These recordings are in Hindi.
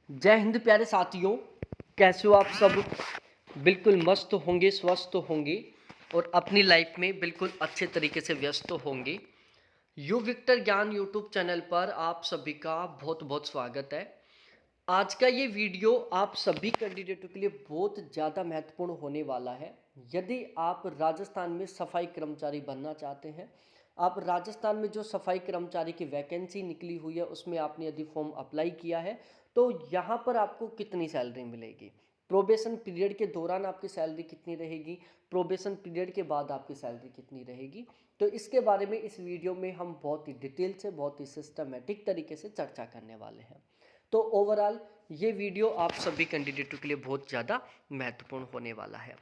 जय हिंद प्यारे साथियों। कैसे हो आप सब? बिल्कुल मस्त होंगे, स्वस्थ होंगे और अपनी लाइफ में बिल्कुल अच्छे तरीके से व्यस्त होंगे। यू विक्टर ज्ञान यूट्यूब चैनल पर आप सभी का बहुत बहुत स्वागत है। आज का ये वीडियो आप सभी कैंडिडेटों के लिए बहुत ज़्यादा महत्वपूर्ण होने वाला है। यदि आप राजस्थान में सफाई कर्मचारी बनना चाहते हैं, आप राजस्थान में जो सफाई कर्मचारी की वैकेंसी निकली हुई है उसमें आपने यदि फॉर्म अप्लाई किया है, तो यहाँ पर आपको कितनी सैलरी मिलेगी, प्रोबेशन पीरियड के दौरान आपकी सैलरी कितनी रहेगी, प्रोबेशन पीरियड के बाद आपकी सैलरी कितनी रहेगी, तो इसके बारे में इस वीडियो में हम बहुत ही डिटेल से, बहुत ही सिस्टमेटिक तरीके से चर्चा करने वाले हैं। तो ओवरऑल ये वीडियो आप सभी कैंडिडेटों के लिए बहुत ज़्यादा महत्वपूर्ण होने वाला है।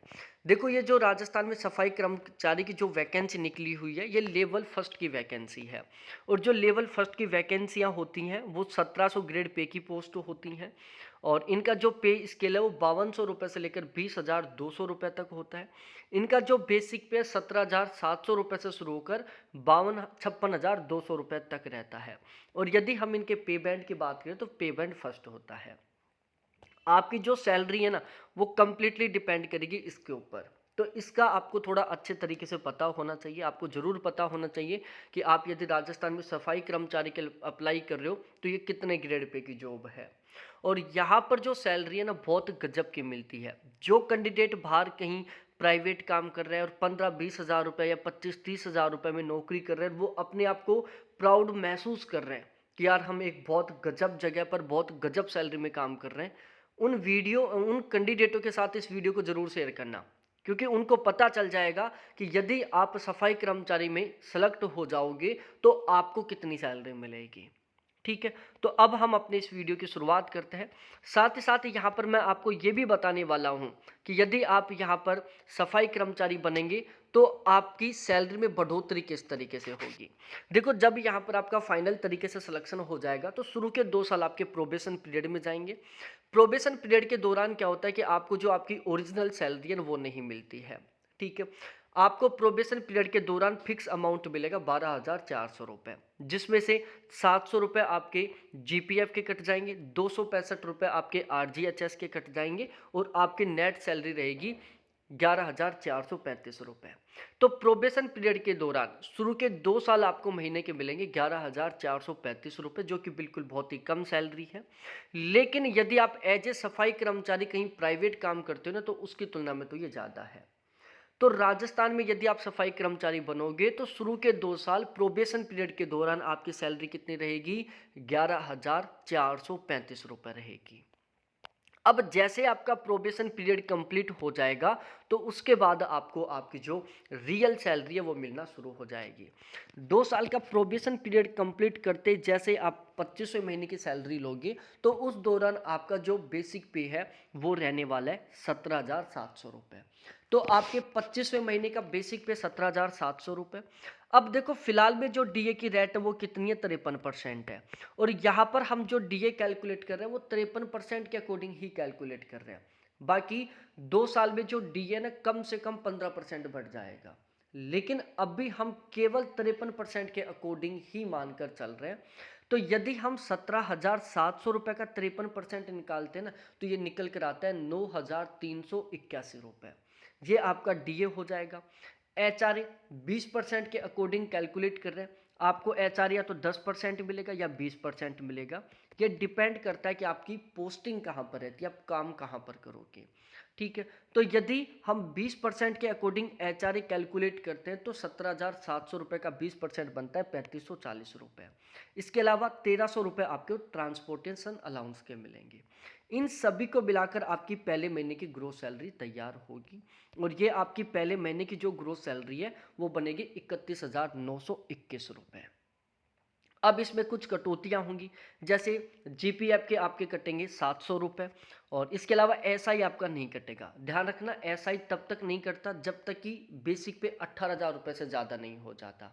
देखो, ये जो राजस्थान में सफाई कर्मचारी की जो वैकेंसी निकली हुई है, ये लेवल फर्स्ट की वैकेंसी है। और जो लेवल फर्स्ट की वैकेंसियाँ होती हैं वो 1700 ग्रेड पे की पोस्ट होती हैं। और इनका जो पे स्केल है वो 5200 से लेकर 20,200 रुपये तक होता है। इनका जो बेसिक पे 17,700 रुपये से शुरू होकर 56,200 रुपये तक रहता है। और यदि हम इनके पे बैंड की बात करें तो पे बैंड फर्स्ट होता है। आपकी जो सैलरी है ना, वो कम्प्लीटली डिपेंड करेगी इसके ऊपर। तो इसका आपको थोड़ा अच्छे तरीके से पता होना चाहिए। आपको ज़रूर पता होना चाहिए कि आप यदि राजस्थान में सफाई कर्मचारी के लिए अप्लाई कर रहे हो तो ये कितने ग्रेड पे की जॉब है। और यहाँ पर जो सैलरी है ना, बहुत गजब की मिलती है। जो कैंडिडेट बाहर कहीं प्राइवेट काम कर रहे हैं और 15-20 हज़ार रुपये या 25-30 हज़ार रुपये में नौकरी कर रहे हैं, वो अपने आप को प्राउड महसूस कर रहे हैं कि यार हम एक बहुत गजब जगह पर बहुत गजब सैलरी में काम कर रहे हैं। उन कैंडिडेटों के साथ इस वीडियो को ज़रूर शेयर करना, क्योंकि उनको पता चल जाएगा कि यदि आप सफाई कर्मचारी में सेलेक्ट हो जाओगे तो आपको कितनी सैलरी मिलेगी। ठीक है, तो अब हम अपने इस वीडियो की शुरुआत करते हैं। साथ ही साथ यहाँ पर मैं आपको ये भी बताने वाला हूँ कि यदि आप यहाँ पर सफाई कर्मचारी बनेंगे तो आपकी सैलरी में बढ़ोतरी किस तरीके से होगी। देखो, जब यहाँ पर आपका फाइनल तरीके से सिलेक्शन हो जाएगा तो शुरू के 2 साल आपके प्रोबेशन पीरियड में जाएंगे। प्रोबेशन पीरियड के दौरान क्या होता है कि आपको जो आपकी ओरिजिनल सैलरी है वो नहीं मिलती है। ठीक है, आपको प्रोबेशन पीरियड के दौरान फिक्स अमाउंट मिलेगा 12,400 रुपये, जिसमें से 700 रुपये आपके जीपीएफ के कट जाएंगे, 265 रुपये आपके आरजीएचएस के कट जाएंगे और आपकी नेट सैलरी रहेगी 11,435 रुपये। तो प्रोबेशन पीरियड के दौरान शुरू के 2 साल आपको महीने के मिलेंगे 11,435 रुपये, जो कि बिल्कुल बहुत ही कम सैलरी है। लेकिन यदि आप एज ए सफाई कर्मचारी कहीं प्राइवेट काम करते हो ना, तो उसकी तुलना में तो ये ज़्यादा है। तो राजस्थान में यदि आप सफाई कर्मचारी बनोगे तो शुरू के 2 साल प्रोबेशन पीरियड के दौरान आपकी सैलरी कितनी रहेगी? 11,435 रुपये रहेगी। अब जैसे आपका प्रोबेशन पीरियड कंप्लीट हो जाएगा तो उसके बाद आपको आपकी जो रियल सैलरी है वो मिलना शुरू हो जाएगी। 2 साल का प्रोबेशन पीरियड कंप्लीट करते जैसे आप 25वें महीने की सैलरी लोगे तो उस दौरान आपका जो बेसिक पे है वो रहने वाला है 17,700 रुपये। तो आपके 25वें महीने का बेसिक पे 17,700 रुपये। अब देखो, फिलहाल में जो डीए की रेट है वो कितनी है? 53% है। और यहाँ पर हम जो डीए कैलकुलेट कर रहे हैं वो 53% के अकॉर्डिंग ही कैलकुलेट कर रहे हैं। बाकी 2 साल में जो डीए ना कम से कम 15% बढ़ जाएगा, लेकिन अभी हम केवल 53% के अकॉर्डिंग ही मानकर चल रहे हैं। तो यदि हम 17,700 रुपये का 53% निकालते हैं ना, तो ये निकल कर आता है 9,381 रुपये। ये आपका डीए हो जाएगा। एच आर ए 20% के अकॉर्डिंग कैलकुलेट कर रहे हैं। आपको एच आर या तो 10% मिलेगा या 20% मिलेगा। ये डिपेंड करता है कि आपकी पोस्टिंग कहाँ पर रहती है, आप काम कहाँ पर करोगे। ठीक है, तो यदि हम 20% के according H R A calculate करते हैं तो 17,700 रुपये का 20% बनता है 3,540 रुपये। इसके अलावा 1,300 रुपये आपको ट्रांसपोर्टेशन अलाउंस के मिलेंगे। इन सभी को मिलाकर आपकी पहले महीने की ग्रोस सैलरी तैयार होगी। और ये आपकी पहले महीने की जो ग्रोस सैलरी है वो बनेगी 31,921 रुपये। अब इसमें कुछ कटौतियाँ होंगी, जैसे जीपीएफ के आपके कटेंगे 700 रुपये और इसके अलावा एसआई आपका नहीं कटेगा। ध्यान रखना, एसआई तब तक नहीं कटता जब तक कि बेसिक पे 18,000 रुपये से ज़्यादा नहीं हो जाता।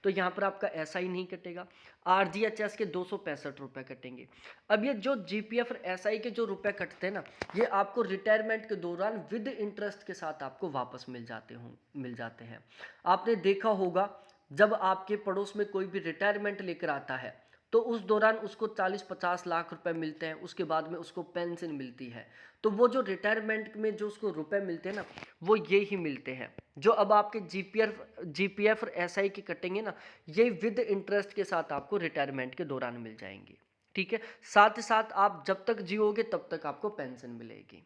तो यहाँ पर आपका एसआई नहीं कटेगा। आरजीएचएस के 265 रुपये कटेंगे। अब ये जो जीपीएफ और एसआई के जो रुपये कटते हैं ना, ये आपको रिटायरमेंट के दौरान विद इंटरेस्ट के साथ आपको वापस मिल जाते हैं। आपने देखा होगा, जब आपके पड़ोस में कोई भी रिटायरमेंट लेकर आता है तो उस दौरान उसको 40-50 लाख रुपए मिलते हैं, उसके बाद में उसको पेंशन मिलती है। तो वो जो रिटायरमेंट में जो उसको रुपए मिलते हैं ना, वो ये ही मिलते हैं। जो अब आपके जीपीएफ और एसआई के कटेंगे ना, ये विद इंटरेस्ट के साथ आपको रिटायरमेंट के दौरान मिल जाएंगे। ठीक है, साथ ही साथ आप जब तक जियोगे तब तक आपको पेंशन मिलेगी।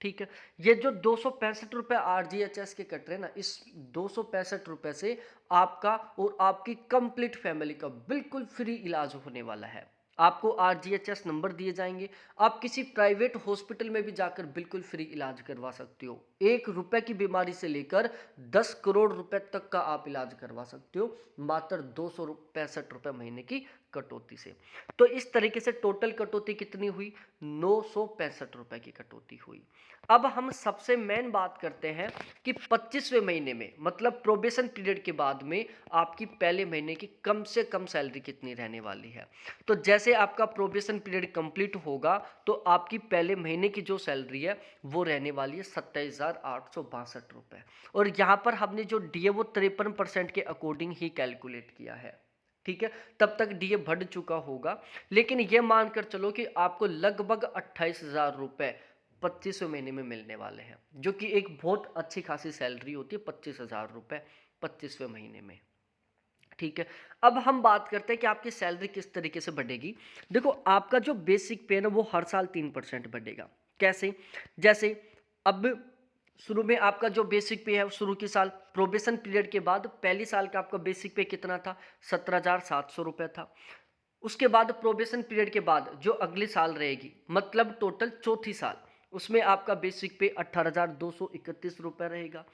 ठीक है, ये जो 265 रुपये आरजीएचएस के कट रहे हैं ना, इस 265 रुपये से आपका और आपकी कंप्लीट फैमिली का बिल्कुल फ्री इलाज होने वाला है। आपको आरजीएचएस नंबर दिए जाएंगे, आप किसी प्राइवेट हॉस्पिटल में भी जाकर बिल्कुल फ्री इलाज करवा सकते हो। 1 रुपए की बीमारी से लेकर 10 करोड़ रुपए तक का आप इलाज करवा सकते हो मात्र 265 रुपये महीने की कटौती से। तो इस तरीके से टोटल कटौती कितनी हुई? 965 रुपए की कटौती हुई। अब हम सबसे मेन बात करते हैं कि 25वें महीने में, मतलब प्रोबेशन पीरियड के बाद में आपकी पहले महीने की कम से कम सैलरी कितनी रहने वाली है। तो जैसे आपका प्रोबेशन पीरियड कंप्लीट होगा तो आपकी पहले महीने की जो सैलरी है वो रहने वाली है 27,862 रुपये। और यहाँ पर हमने जो डी है वो 53% के अकॉर्डिंग ही कैलकुलेट किया है। ठीक है, तब तक डीए बढ़ चुका होगा, लेकिन ये मानकर चलो कि आपको लगभग 28,000 रुपये 25वें महीने में मिलने वाले हैं, जो कि एक बहुत अच्छी खासी सैलरी होती है 25,000 रुपये 25वें महीने में। ठीक है, अब हम बात करते हैं कि आपकी सैलरी किस तरीके से बढ़ेगी। देखो, आपका जो बेसिक पे है ना वो हर साल 3% बढ़ेगा। कैसे? जैसे अब शुरू में आपका जो बेसिक पे है शुरू की साल प्रोबेशन पीरियड के बाद पहली साल का आपका बेसिक पे कितना था? 17,700 रुपये था। उसके बाद प्रोबेशन पीरियड के बाद जो अगली साल रहेगी, मतलब टोटल चौथी साल, उसमें आपका बेसिक पे 18,231 रुपये रहेगा।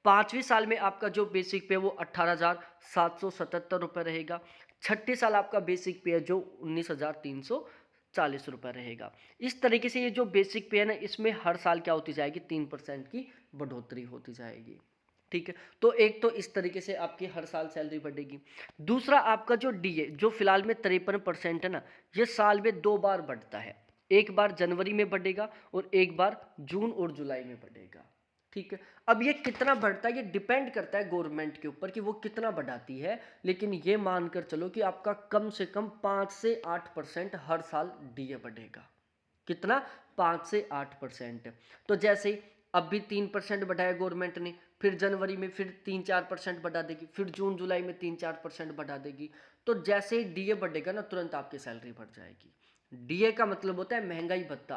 5वीं साल में आपका जो बेसिक पे है वो 18,777 रुपये रहेगा। 6ठी साल आपका बेसिक पे है जो 19,340 रुपये रहेगा। इस तरीके से ये जो बेसिक पे है ना, इसमें हर साल क्या होती जाएगी? 3% की बढ़ोतरी होती जाएगी। ठीक है, तो एक तो इस तरीके से आपकी हर साल सैलरी बढ़ेगी। दूसरा, आपका जो डीए जो फिलहाल में 53% है ना, ये साल में 2 बार बढ़ता है। एक बार जनवरी में बढ़ेगा और एक बार जून और जुलाई में बढ़ेगा। ठीक है, अब ये कितना बढ़ता है ये डिपेंड करता है गवर्नमेंट के ऊपर कि वो कितना बढ़ाती है, लेकिन ये मानकर चलो कि आपका कम से कम 5 से 8% हर साल डीए बढ़ेगा। कितना? 5 से 8%। तो जैसे अभी 3% बढ़ाया गवर्नमेंट ने, फिर जनवरी में फिर 3-4% बढ़ा देगी, फिर जून जुलाई में 3-4% बढ़ा देगी। तो जैसे ही डीए बढ़ेगा ना, तुरंत आपकी सैलरी बढ़ जाएगी। डीए का मतलब होता है महंगाई भत्ता।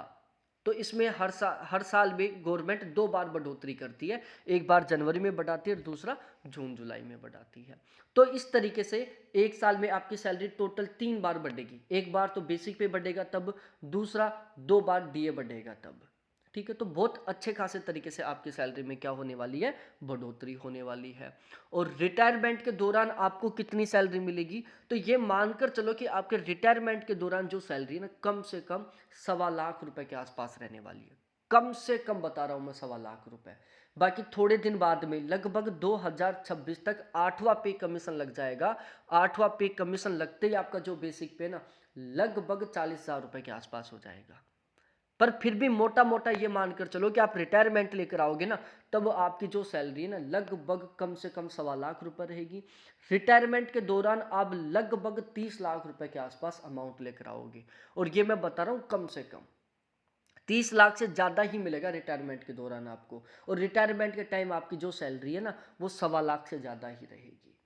तो इसमें हर साल में गवर्नमेंट 2 बार बढ़ोतरी करती है, एक बार जनवरी में बढ़ाती है और दूसरा जून जुलाई में बढ़ाती है। तो इस तरीके से एक साल में आपकी सैलरी टोटल 3 बार बढ़ेगी। एक बार तो बेसिक पे बढ़ेगा तब, दूसरा 2 बार डीए बढ़ेगा तब। ठीक है, तो बहुत अच्छे खासे तरीके से आपकी सैलरी में क्या होने वाली है? बढ़ोतरी होने वाली है। और रिटायरमेंट के दौरान आपको कितनी सैलरी मिलेगी? तो ये मानकर चलो कि आपके रिटायरमेंट के दौरान जो सैलरी है ना, कम से कम 1.25 लाख रुपए के आसपास रहने वाली है। कम से कम बता रहा हूं मैं, 1.25 लाख रुपए। बाकी थोड़े दिन बाद में लगभग 2026 तक 8वां पे कमीशन लग जाएगा। 8वां पे कमीशन लगते ही आपका जो बेसिक पे ना लगभग 40,000 रुपए के आसपास हो जाएगा। पर फिर भी मोटा मोटा ये मानकर चलो कि आप रिटायरमेंट लेकर आओगे ना, तब आपकी जो सैलरी है ना लगभग कम से कम 1.25 लाख रुपए रहेगी। रिटायरमेंट के दौरान आप लगभग 30 लाख रुपए के आसपास अमाउंट लेकर आओगे। और ये मैं बता रहा हूँ कम से कम 30 लाख से ज़्यादा ही मिलेगा रिटायरमेंट के दौरान आपको। और रिटायरमेंट के टाइम आपकी जो सैलरी है ना वो 1.25 लाख से ज़्यादा ही रहेगी।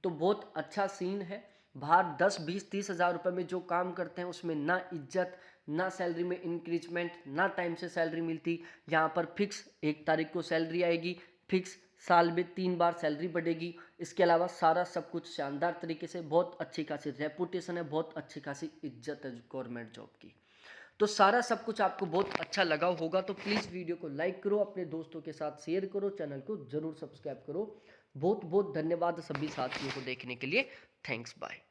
तो बहुत अच्छा सीन है। बाहर 10-20-30 हज़ार रुपये में जो काम करते हैं उसमें ना इज्जत, ना सैलरी में इंक्रीजमेंट, ना टाइम से सैलरी मिलती। यहाँ पर फिक्स 1 तारीख को सैलरी आएगी, फिक्स साल में 3 बार सैलरी बढ़ेगी। इसके अलावा सारा सब कुछ शानदार तरीके से, बहुत अच्छी खासी रेपुटेशन है, बहुत अच्छी खासी इज्जत है गवर्नमेंट जॉब की। तो सारा सब कुछ आपको बहुत अच्छा लगा होगा, तो प्लीज़ वीडियो को लाइक करो, अपने दोस्तों के साथ शेयर करो, चैनल को ज़रूर सब्सक्राइब करो। बहुत बहुत धन्यवाद सभी साथियों को देखने के लिए। Thanks, bye.